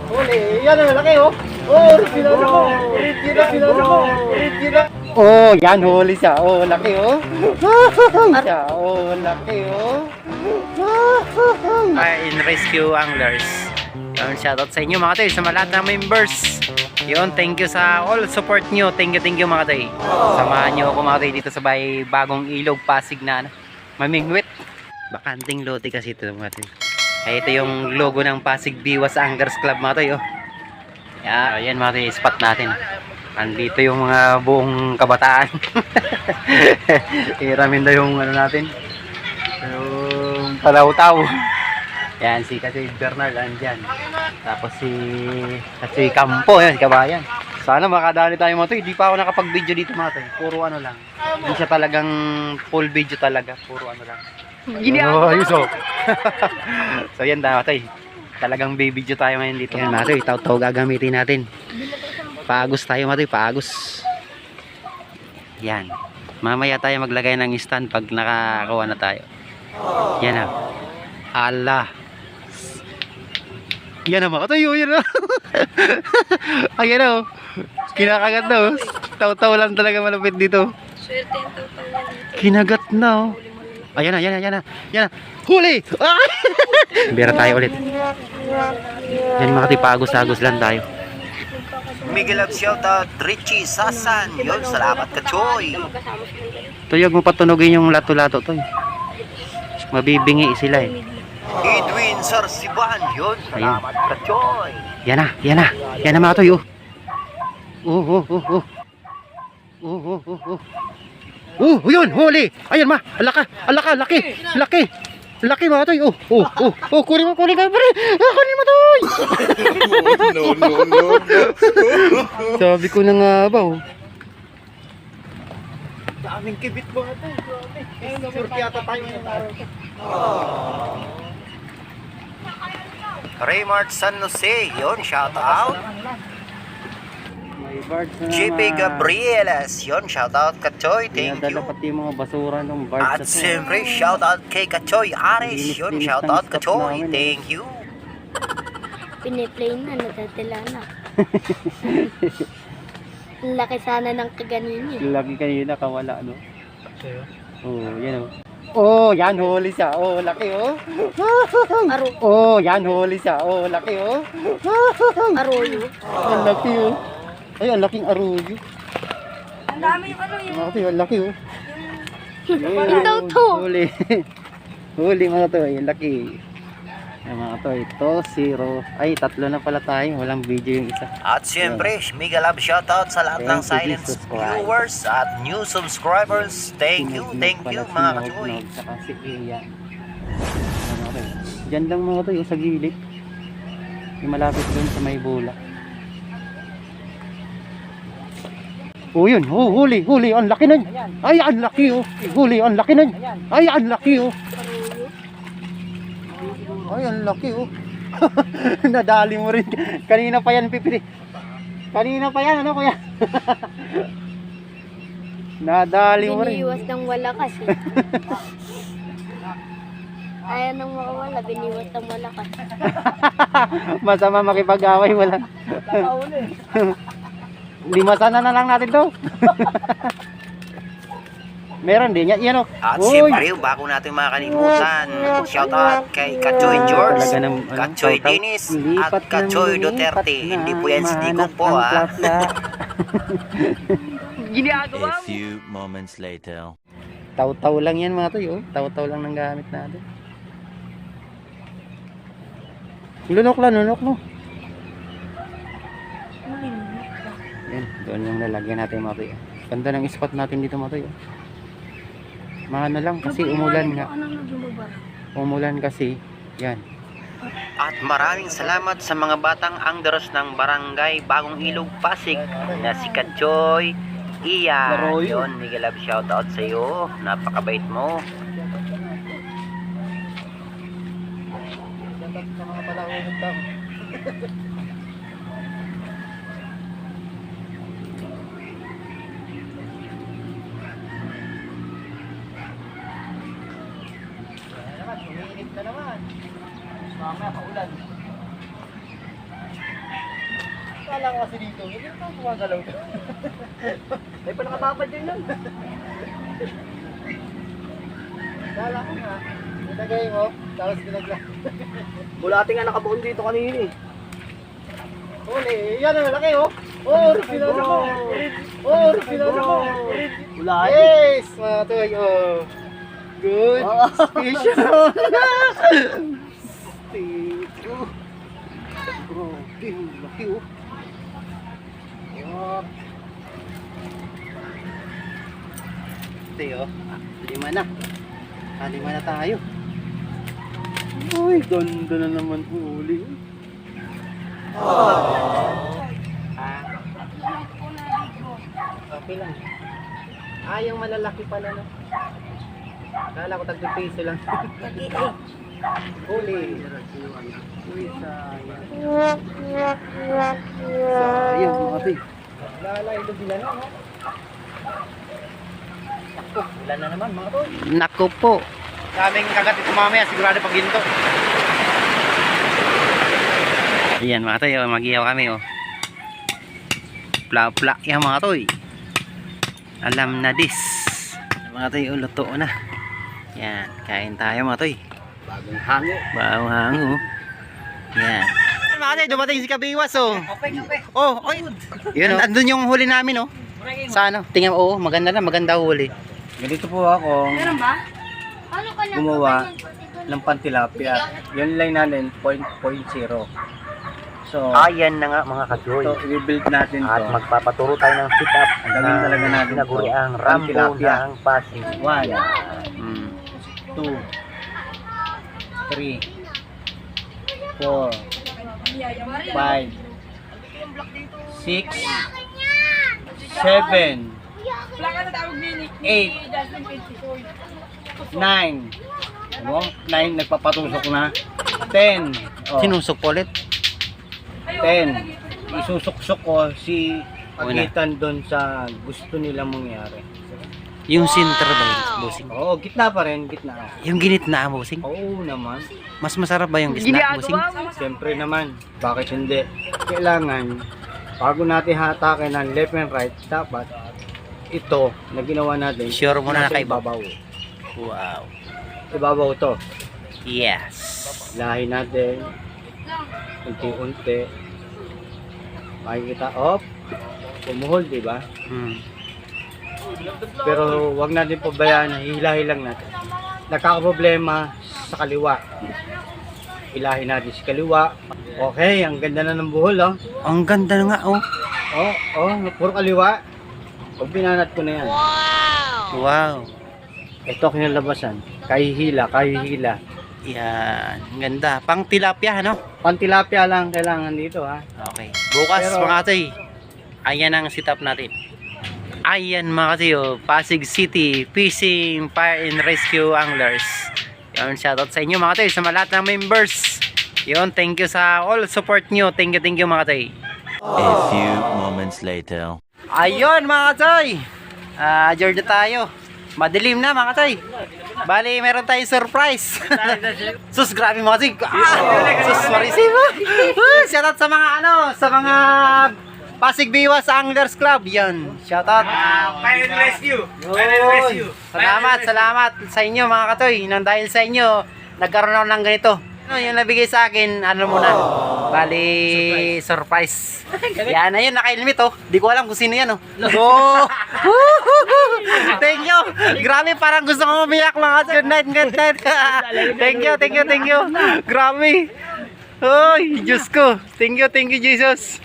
Huli. Yan ang laki oh. Oh, original mo. Original mo. Original. Oh, yan huli siya. Oh, laki oh. Siya. Oh, laki oh. In Rescue Anglers. Yun, shoutout sa inyo mga toy, sa lahat ng members. Yun, thank you sa all support nyo. Thank you mga toy. Samahan nyo ako mga toy dito sa bagong ilog Pasig na mamingwit. Bakanting lote kasi ito mga toy. Ay, ito yung logo ng Pasig Biwas Anglers Club mga toy. Oh. Yan mga toy, spot natin. Andito yung mga buong kabataan. Iramin daw yung ano natin. Yung palaw-taw. Yan, si Kachoy Bernal andyan. Tapos si Kachoy Campo, yan, si Kabayan. Sana makadali tayo mga toy. Hindi pa ako nakapag-video dito mga toy. Puro ano lang. Hindi siya talagang full video talaga. Puro ano lang. Oh, ayos oh. So yan mga toy. Talagang video tayo ngayon dito. Yan mga toy, taw-taw gagamitin natin. Paagos tayo mga toy, paagos. Yan. Mamaya tayo maglagay ng stand pag nakakuha na tayo. Yan na. Allah. Yan na mga tayo, yan na. Ayan na oh. Kinakagat na oh. Taw-taw lang talaga malapit dito. Swerte yung taw-taw. Kinagat na oh. Ayan na, yan na. Yan na. Huli! Bira tayo ulit. Yan mga tayo, paagos-agos lang tayo. Miguel of shoutout, Richie Sasan. Yun, salamat Kachoy. Tuyog mo patunogin yung lato-lato to. Mabibingi sila eh. Edwin Sarsiban. Yun, salamat Kachoy. Yan na mga toy oh. Yun, huli. Ayan ma, alaka, laki mga toy. Kunin mo pre. Kunin mo toy. No. Sabi ko na nga ba oh. Daming kibit mga toy. Sure yata tayo ng araw. Raymart San Jose. Yun, shoutout. JP Gabrielas. Yun, shoutout Kachoy. Thank you. Pati mga basura ng birds. At siyempre, shoutout kay Kachoy Ares. Yun, shoutout Kachoy. Thank you. Piniplay na, natatila na. Laki sana ng kaganini. Laki kanina, kawala no? Oh, yan oh. Oh, yan huli siya. Oh, laki oh. Oh, yan huli siya. Oh, laki oh. Arroyo. Ang laki oh. Ay, ang laking arroyo. Ang dami yung ano yun. Ang laki oh. Yung taw-taw. Huli mga to, yung laki. Ay, mga to, ito, 0. Ay, 3 na pala tayo. Walang video yung isa. At siyempre, mega love shoutout sa lahat ng silent viewers at new subscribers. Thank you mga Kachoy. Saka si Iya. Diyan lang mga to, yung sa gilid. Yung malapit doon sa may bola. Oh yun, oh, huli, ang laki na. Ay, ang laki oh. Huli, ang laki na. Ay, ang laki oh. Ay, ang laki oh. Nadali mo rin. Kanina pa yan, Pipiri. Kanina pa yan, ano kuya? Nadali mo rin. Biniwas ng wala kasi. Ayaw nang makawala, biniwas ng wala kasi. Masama makipag-away, wala. Limasan na lang natin to. Meron din yan oh. At siyempre, bago natin makakalimutan, shoutout kay Kachoy George, Kachoy Dennis, at Kachoy Duterte. Hindi po yan si Digong po ha. A few moments later. Taw-taw lang yan mga to oh. Taw-taw lang ng gamit natin. Lunok no. Yan, doon yung lalagyan natin mga toy. Ganda ng spot natin dito mga toy. Mahal na lang kasi umulan nga. Umulan kasi. Yan. At maraming salamat sa mga batang anglers ng barangay Bagong Ilog Pasig na si Kachoy Iya. Yun, mega love shoutout sa iyo. Napakabait mo. Uminit na naman. Mamaya paulan. Akala ko kasi dito, hindi ito gumagalaw to. May pa nakatabad din lang. Kala ko nga, nilagay mo, tapos ginagla. Bulati nga nakabuon dito kanina eh. Huli, yan ang laki oh. Oh, sinado mo. Oh, sinado mo. Bulati. Yes, mga toy, oh. Good. Special. Grabe, laki oh. Yup. Ito oh. Lima na. Lima na tayo. Uy, ganda na naman huli. Okay lang. Yung malalaki pala no. Akala ko tag piso lang. Huli. Uy, sayang. Sayang mga toy. Lalay sila na no. Ako, wala na naman mga tol. Nako po. Kaming kagat ito mamaya, sigurado pag ginto. Ayan mga toy, oh, mag-ihaw kami oh. Pla-pla yan mga toy. Alam na this. Mga toy, oh, luto na. Yan, kain tayo mga toy. Bagong hango. Bagong hango. Yan. Mga toy, dumating si Kabiwas oh. Oh, oy. Yun oh. Andun yung huli namin oh. Sa ano? Tingnan mo, oh, maganda na, maganda huli. Ganito po ako Meron ba? Ano ka lang? gumawa ng pantilapia. Yun lang natin, 0.0. So, Ayan na nga mga kajoy. ito, i-build natin At to. magpapaturo tayo ng sit-up. Ang gawin talaga natin Ginaguri to. ang Rambo Tilapia. ng Pasig. 1, Mm. 2, 3, 4, 5, 6, 7, 8, 9. Ano? 9, nagpapatusok na. 10. Oh, Sinusok po ulit. 10. Isusuksok ko si pagitan doon sa gusto nila mangyari. Yung center ba yun, bossing? Oo, gitna pa rin, gitna. Yung ginitna, bossing? Oo naman. Mas masarap ba yung gitna, bossing? Siyempre naman, bakit hindi? Kailangan, bago natin hatakin ng left and right, dapat ito na ginawa natin. Sure mo na nasa kaiba. ibabaw. Wow. Ibabaw to. Yes. Lahin natin. Unti-unti. Makikita, pumuhol, di ba? Hmm. Pero wag natin pabayaan na hihilahin lang natin. Nagkakaproblema sa kaliwa. Hilahin natin sa kaliwa. Okay, ang ganda na ng buhol, oh. Ang ganda na nga, oh. Puro kaliwa. Pag binanat ko na yan. Wow. Ito kinalabasan. Kahihila. Yan. Ang ganda. Pang tilapia, ano? Pantilapia lang kailangan dito, ha. Okay. Bukas, Pero- mga toy. Ayan ang sit-up natin. Ayan mga toy, oh. Pasig City Fishing Fire and Rescue Anglers. Yun, shoutout sa inyo mga toy, sa lahat ng members. Yun, thank you sa all support nyo. Thank you mga toy. A few moments later. Ayun mga toy. Adjourn na tayo. Madilim na mga toy. Bali, meron tayong surprise. Sus, grabe mga toy. Sus, marisima. Shoutout sa mga sa mga Pasig Biwas Anglers Club. Yan, shoutout. Fire and rescue. Yun. Salamat sa inyo mga katoy. Nang dahil sa inyo, nagkaroon ako ng ganito. Yung nabigay sa akin, ano muna. Bali, surprise. Yan na yun, naka-helmet oh. Di ko alam kung sino yan oh. So, thank you. Grabe, parang gusto ko umiyak mga. Good night. Thank you. Grabe. Oy, Diyos ko. Thank you, Jesus.